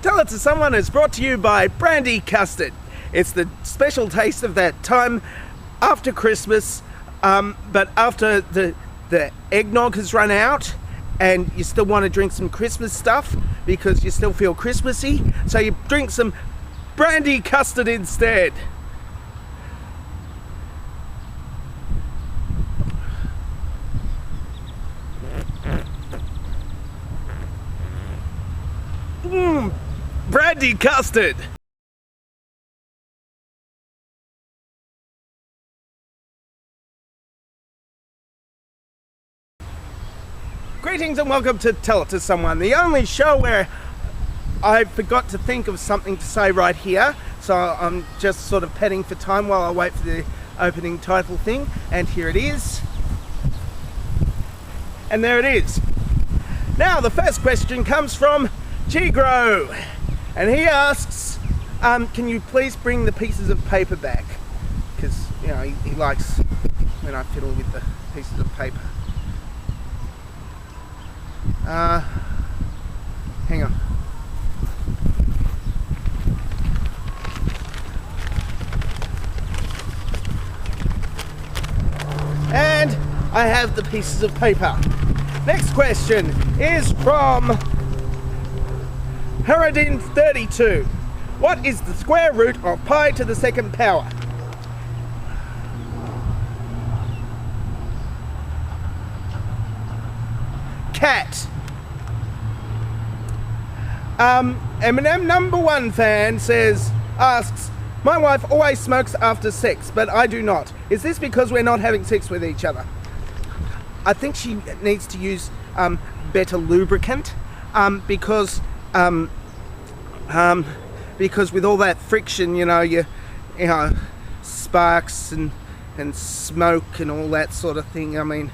Tell It to Someone is brought to you by Brandy Custard. It's the special taste of that time after Christmas, but after the eggnog has run out and you still want to drink some Christmas stuff because you still feel Christmassy, so you drink some Brandy Custard instead. Brandy Custard! Greetings and welcome to Tell It to Someone, the only show where I forgot to think of something to say right here, so I'm just sort of petting for time while I wait for the opening title thing, and here it is. And there it is. Now the first question comes from Chigro, and he asks, can you please bring the pieces of paper back? Because, you know, he likes when I fiddle with the pieces of paper. Hang on. And I have the pieces of paper. Next question is from Haradin32. What is the square root of pi to the second power? Cat. Eminem #1 fan asks, my wife always smokes after sex, but I do not. Is this because we're not having sex with each other? I think she needs to use better lubricant, because with all that friction, you know, sparks and smoke and all that sort of thing. I mean,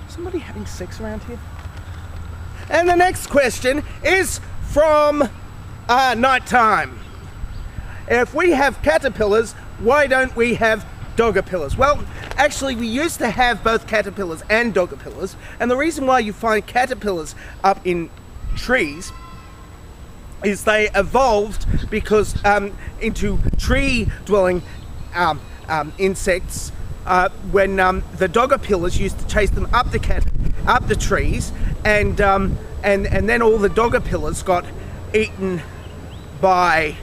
somebody having sex around here? And the next question is from Nighttime. If we have caterpillars, why don't we have dogapillars? Well, actually we used to have both caterpillars and dogapillars, and the reason why you find caterpillars up in trees is they evolved because into tree dwelling insects when the dogapillars used to chase them up the trees, and then all the dogapillars got eaten by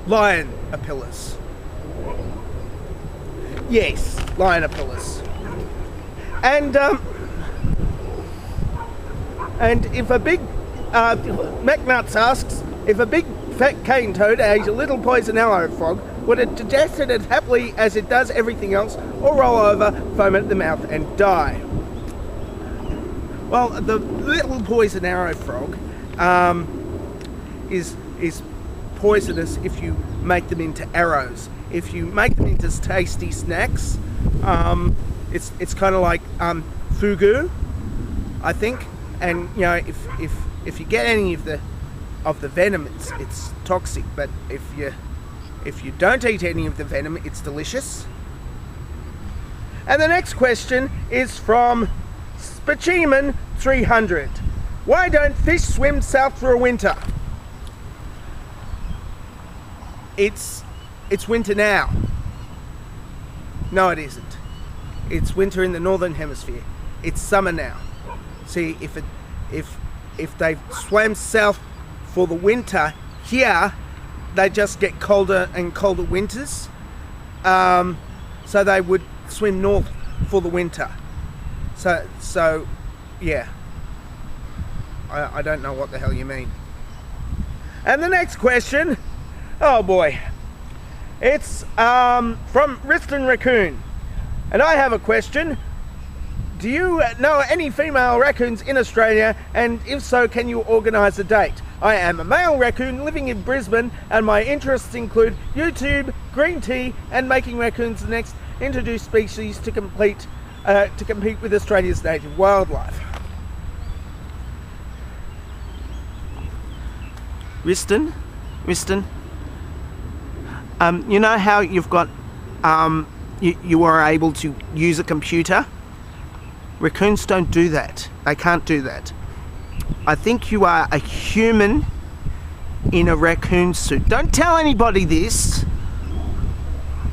lion-apillars. Yes, lion-apillars. And if a big McNuts asks, if a big fat cane toad ate a little poison arrow frog, would it digest it as happily as it does everything else, or roll over, foam at the mouth, and die? Well, the little poison arrow frog is poisonous if you make them into arrows. If you make them into tasty snacks, it's kind of like fugu, I think. And you know, if you get any of the venom, it's toxic. But if you don't eat any of the venom, it's delicious. And the next question is from Spachiman 300. Why don't fish swim south for a winter? It's winter now. No, it isn't. It's winter in the northern hemisphere. It's summer now. See, if they swam south for the winter here, they just get colder and colder winters. So they would swim north for the winter. So yeah. I don't know what the hell you mean. And the next question, oh boy, it's from Riston Raccoon, and I have a question. Do you know any female raccoons in Australia, and if so, can you organise a date? I am a male raccoon living in Brisbane, and my interests include YouTube, green tea, and making raccoons the next introduced species to compete with Australia's native wildlife. Riston, you know how you've got you are able to use a computer. Raccoons don't do that. They can't do that. I think you are a human in a raccoon suit. Don't tell anybody this.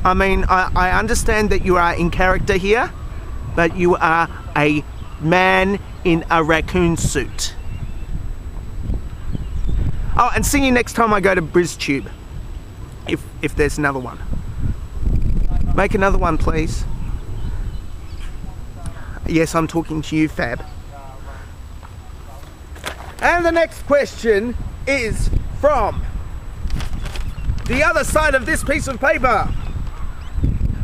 I mean, I understand that you are in character here, but you are a man in a raccoon suit. Oh, and see you next time I go to BrizTube. If there's another one. Make another one, please. Yes, I'm talking to you, Fab. And the next question is from the other side of this piece of paper.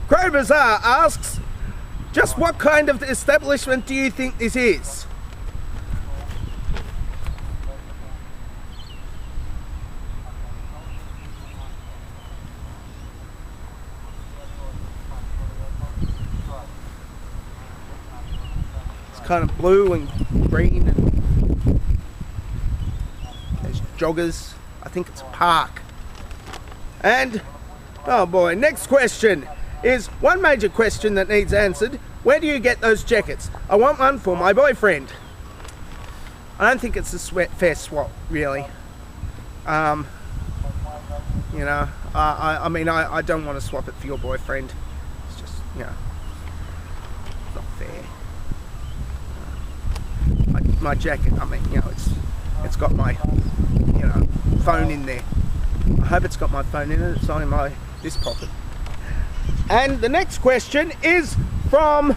Crow Bazaar asks, just what kind of establishment do you think this is? It's kind of blue and green, and there's joggers. I think it's a park. And, oh boy, next question is one major question that needs answered. Where do you get those jackets? I want one for my boyfriend. I don't think it's a fair swap, really. You know, I mean, I don't want to swap it for your boyfriend. It's just, you know, it's not fair. My jacket, I mean, you know, it's got my, you know, phone in there. I hope it's got my phone in it. It's not in this pocket. And the next question is from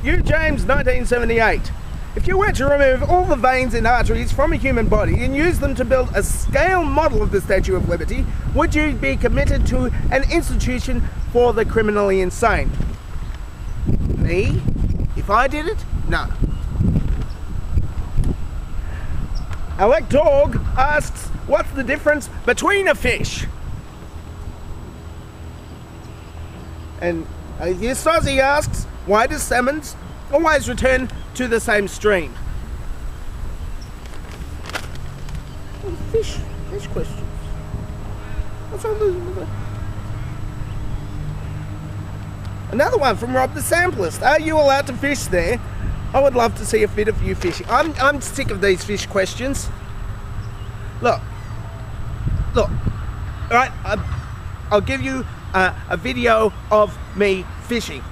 you, James, 1978. If you were to remove all the veins and arteries from a human body and use them to build a scale model of the Statue of Liberty, would you be committed to an institution for the criminally insane? Me? If I did it? No. Alec Dog asks, what's the difference between a fish? And Stozzy asks, why does salmons always return to the same stream? Fish questions. What's all this? Another one from Rob the Samplist. Are you allowed to fish there? I would love to see a bit of you fishing. I'm sick of these fish questions. Look. All right, I'll give you a video of me fishing.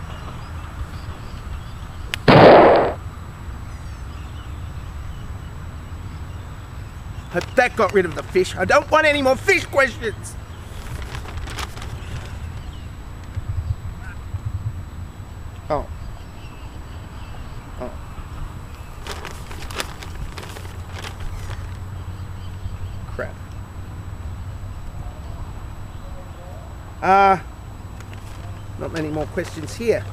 That got rid of the fish. I don't want any more fish questions. Oh. Crap. Not many more questions here.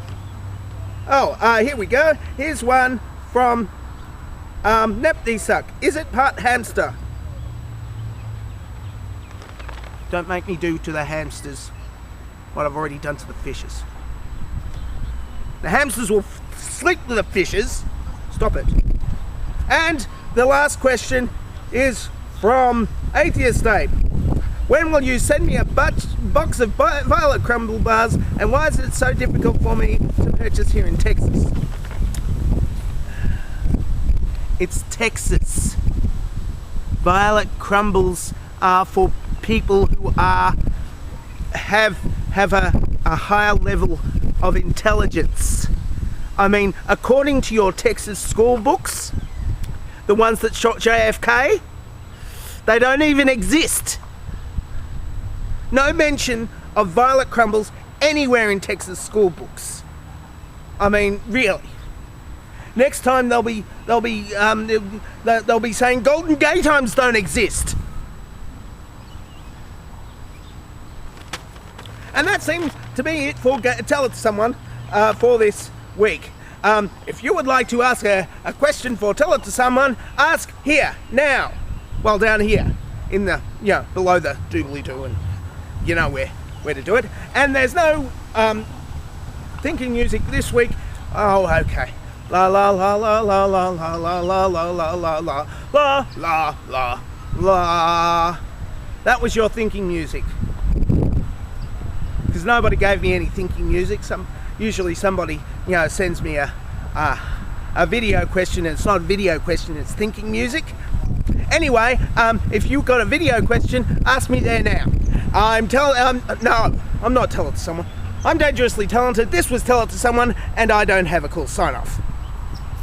Here we go. Here's one from Neptisuck. Is it part hamster? Don't make me do to the hamsters what I've already done to the fishes. The hamsters will sleep with the fishes. Stop it. And the last question is from Atheist Ape. When will you send me a box of Violet Crumble bars, and why is it so difficult for me to purchase here in Texas? It's Texas. Violet Crumbles are for people who have a higher level of intelligence. I mean, according to your Texas school books, the ones that shot JFK, they don't even exist. No mention of Violet Crumbles anywhere in Texas school books. I mean, really. Next time they'll be saying Golden Gaytimes don't exist. And that seems to be it for Tell It to Someone for this week. If you would like to ask a question for Tell It to Someone, ask here, now. Well, down here, in the, below the doobly-doo, and you know where to do it. And there's no thinking music this week. Oh, okay. La la la la la la la la la la la la la la la la la. That was your thinking music. Because because nobody gave me any thinking music. Usually somebody, sends me a video question, and it's not a video question, it's thinking music. Anyway, if you've got a video question, ask me there now. I'm not Tell It to Someone. I'm Dangerously Talented. This was Tell It to Someone, and I don't have a cool sign off.